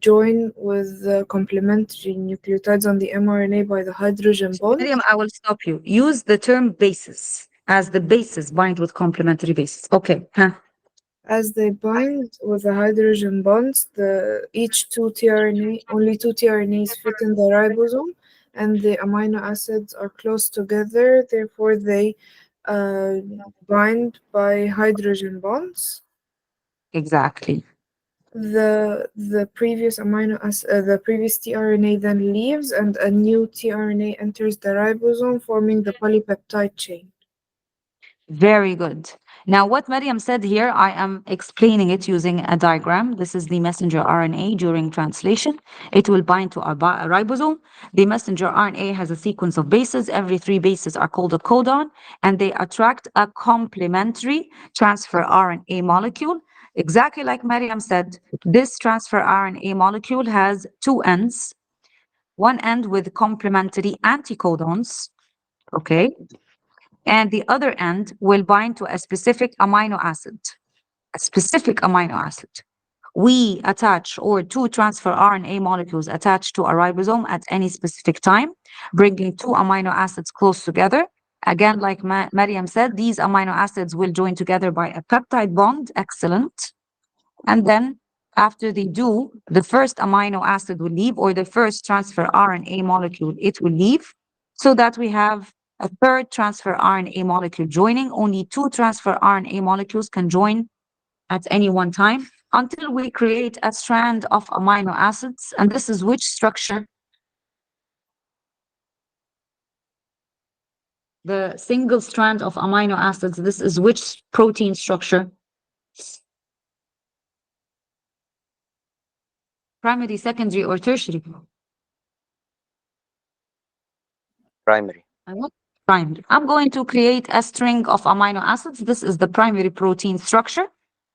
join with the complementary nucleotides on the mRNA by the hydrogen bond,
Miriam, I will stop you. Use the term bases as the bases bind with complementary bases. Okay. Huh.
as they bind with the hydrogen bonds, only two tRNAs fit in the ribosome, and the amino acids are close together. Therefore, they uh, bind by hydrogen bonds.
Exactly.
The previous the previous tRNA then leaves, and a new tRNA enters the ribosome, forming the polypeptide chain.
Very good. Now, what Mariam said here, I am explaining it using a diagram. This is the messenger RNA during translation. It will bind to a ribosome. The messenger RNA has a sequence of bases. Every 3 bases are called a codon, and they attract a complementary transfer RNA molecule. Exactly like Mariam said, this transfer RNA molecule has 2 ends, one end with complementary anticodons, okay? And the other end will bind to a specific amino acid, a specific amino acid. We attach, or 2 transfer RNA molecules attach to a ribosome at any specific time, bringing 2 amino acids close together. Again, like Mariam said, these amino acids will join together by a peptide bond. Excellent. And then after they do, the first amino acid will leave, or the first transfer RNA molecule, it will leave. so that we have a third transfer RNA molecule joining. Only two transfer RNA molecules can join at any one time until we create a strand of amino acids. And this is which structure? The single strand of amino acids. This is which protein structure? Primary, secondary, or tertiary?
Primary.
I want primary. I'm going to create a string of amino acids. This is the primary protein structure.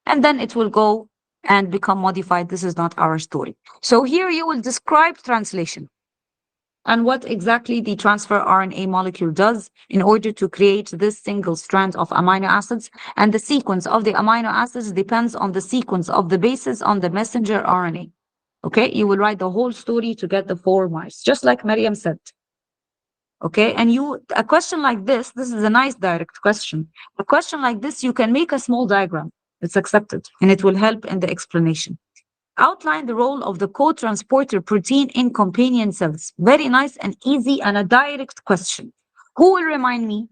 And then it will go and become modified. This is not our story. So here you will describe translation and what exactly the transfer RNA molecule does in order to create this single strand of amino acids. And the sequence of the amino acids depends on the sequence of the bases on the messenger RNA. Okay, you will write the whole story to get the 4 marks, just like Maryam said. Okay, and a question like this is a nice direct question. A question like this, you can make a small diagram. It's accepted, and it will help in the explanation. Outline the role of the co-transporter protein in companion cells. Very nice and easy and a direct question. Who will remind me?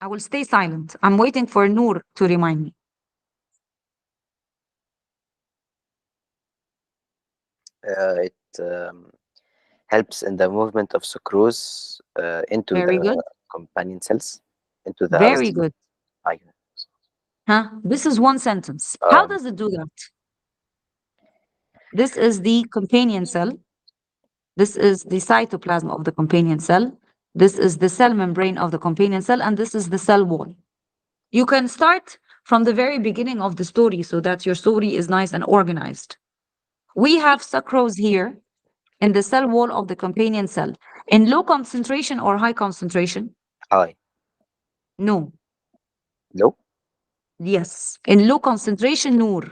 I will stay silent. I'm waiting for Noor to remind me.
It helps in the movement of sucrose into
Very good.
the companion cells, into the
Very
upstream.
good.
I-
Huh? This is one sentence. How does it do that? This is the companion cell. This is the cytoplasm of the companion cell. This is the cell membrane of the companion cell, and this is the cell wall. You can start from the very beginning of the story so that your story is nice and organized. We have sucrose here in the cell wall of the companion cell. In low concentration or high concentration?
High.
No.
Low.
Yes. In low concentration, Noor.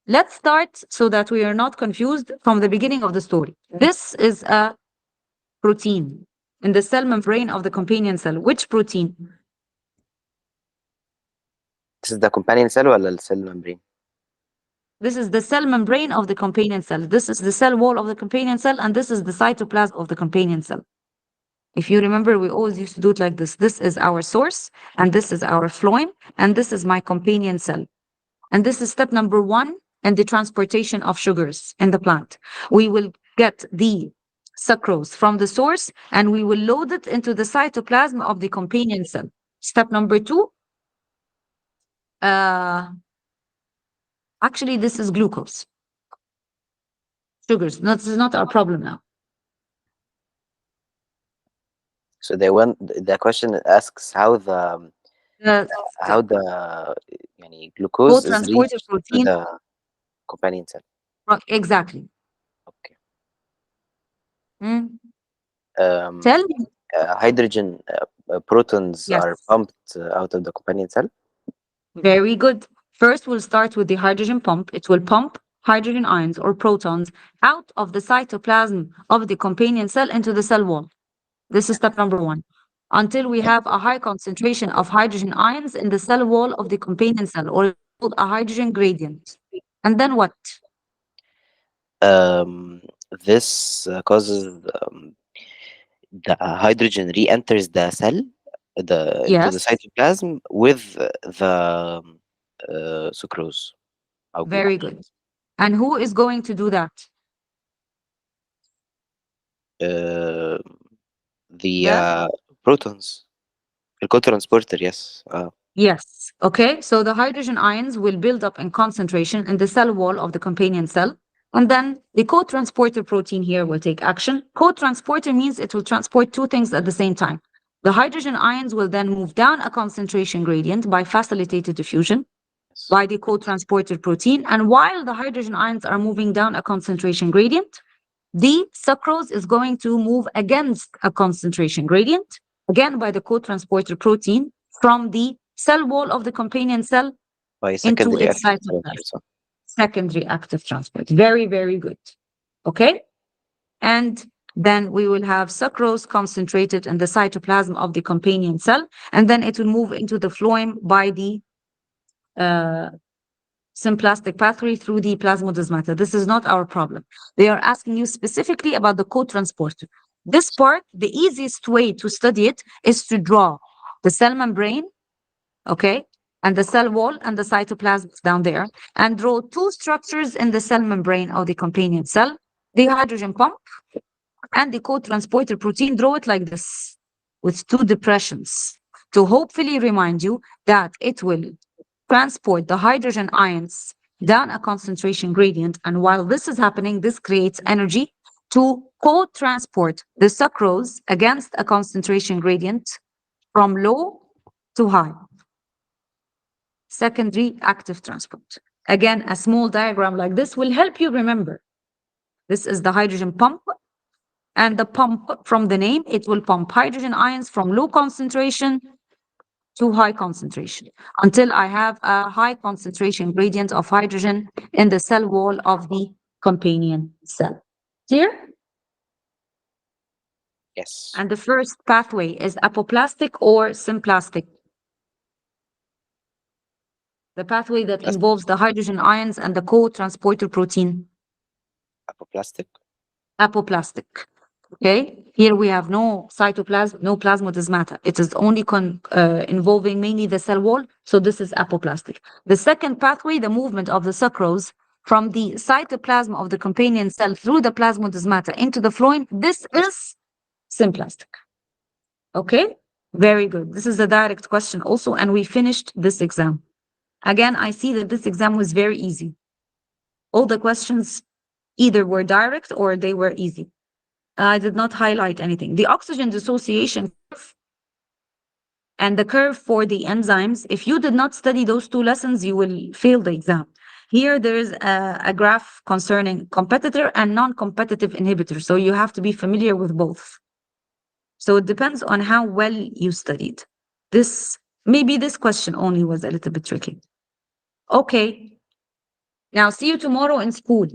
Let's start so that we are not confused from the beginning of the story. This is a protein in the cell membrane of the companion cell. Which protein?
This is the companion cell or the cell membrane?
This is the cell membrane of the companion cell. This is the cell wall of the companion cell, and this is the cytoplasm of the companion cell. If you remember, we always used to do it like this. This is our source, and this is our phloem, and this is my companion cell. And this is step number 1 in the transportation of sugars in the plant. We will get the sucrose from the source, and we will load it into the cytoplasm of the companion cell. Step number 2, actually, this is glucose. Sugars. No, this is not our problem now.
So the question asks how the
The
يعني glucose is
co-transporter
reached to
protein.
the companion cell.
Exactly.
Okay.
Mm.
Um,
Tell me.
hydrogen protons
Yes.
are pumped out of the companion cell.
Very good. First, we'll start with the hydrogen pump. It will pump hydrogen ions or protons out of the cytoplasm of the companion cell into the cell wall. This is step number 1. Until we have a high concentration of hydrogen ions in the cell wall of the companion cell, or called a hydrogen gradient. And then what?
This causes the hydrogen re-enters the cell, into the
Yes.
cytoplasm with the sucrose or
Very
glucose.
good. And who is going to do that?
Uh, the
The
protons, the co-transporter, yes.
Yes. Okay. So the hydrogen ions will build up in concentration in the cell wall of the companion cell. And then the co-transporter protein here will take action. Co-transporter means it will transport two things at the same time. The hydrogen ions will then move down a concentration gradient by facilitated diffusion
Yes.
by the co-transporter protein. And while the hydrogen ions are moving down a concentration gradient, the sucrose is going to move against a concentration gradient, again by the co-transporter protein from the cell wall of the companion cell
By
into
secondary
its
active
cytoplasm.
transfer.
Secondary active transport. Very, very good. Okay? And then we will have sucrose concentrated in the cytoplasm of the companion cell, and then it will move into the phloem by the symplastic pathway through the plasmodesmata. This is not our problem. They are asking you specifically about the co-transporter. This part, the easiest way to study it is to draw the cell membrane, okay, and the cell wall and the cytoplasm down there, and draw two structures in the cell membrane of the companion cell, the hydrogen pump and the co-transporter protein. Draw it like this with two depressions to hopefully remind you that it will transport the hydrogen ions down a concentration gradient. And while this is happening, this creates energy to co-transport the sucrose against a concentration gradient from low to high. Secondary active transport. Again, a small diagram like this will help you remember. This is the hydrogen pump. And the pump, from the name, it will pump hydrogen ions from low concentration to high concentration until I have a high concentration gradient of hydrogen in the cell wall of the companion cell. Clear?
Yes.
And the first pathway is apoplastic or symplastic. The pathway that
Plas-
involves the hydrogen ions and the co-transporter protein.
Apoplastic.
Apoplastic. Okay, here we have no cytoplasm, no plasmodesmata. It is only involving mainly the cell wall. So this is apoplastic. The second pathway, the movement of the sucrose from the cytoplasm of the companion cell through the plasmodesmata into the phloem, this is symplastic. Okay, very good. This is a direct question also, and we finished this exam. Again, I see that this exam was very easy. All the questions either were direct or they were easy. I did not highlight anything. The oxygen dissociation curve and the curve for the enzymes, if you did not study those two lessons, you will fail the exam. Here, there is a graph concerning competitor and non-competitive inhibitor. So you have to be familiar with both. So it depends on how well you studied. Maybe this question only was a little bit tricky. Okay. Now, see you tomorrow in school.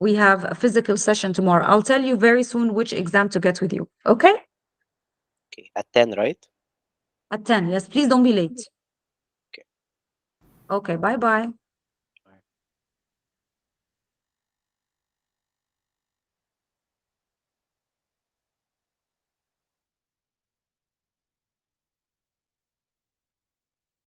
We have a physical session tomorrow. I'll tell you very soon which exam to get with you. Okay?
Okay. At 10, right?
At 10. Yes, please don't be late.
Okay.
Okay, bye-bye.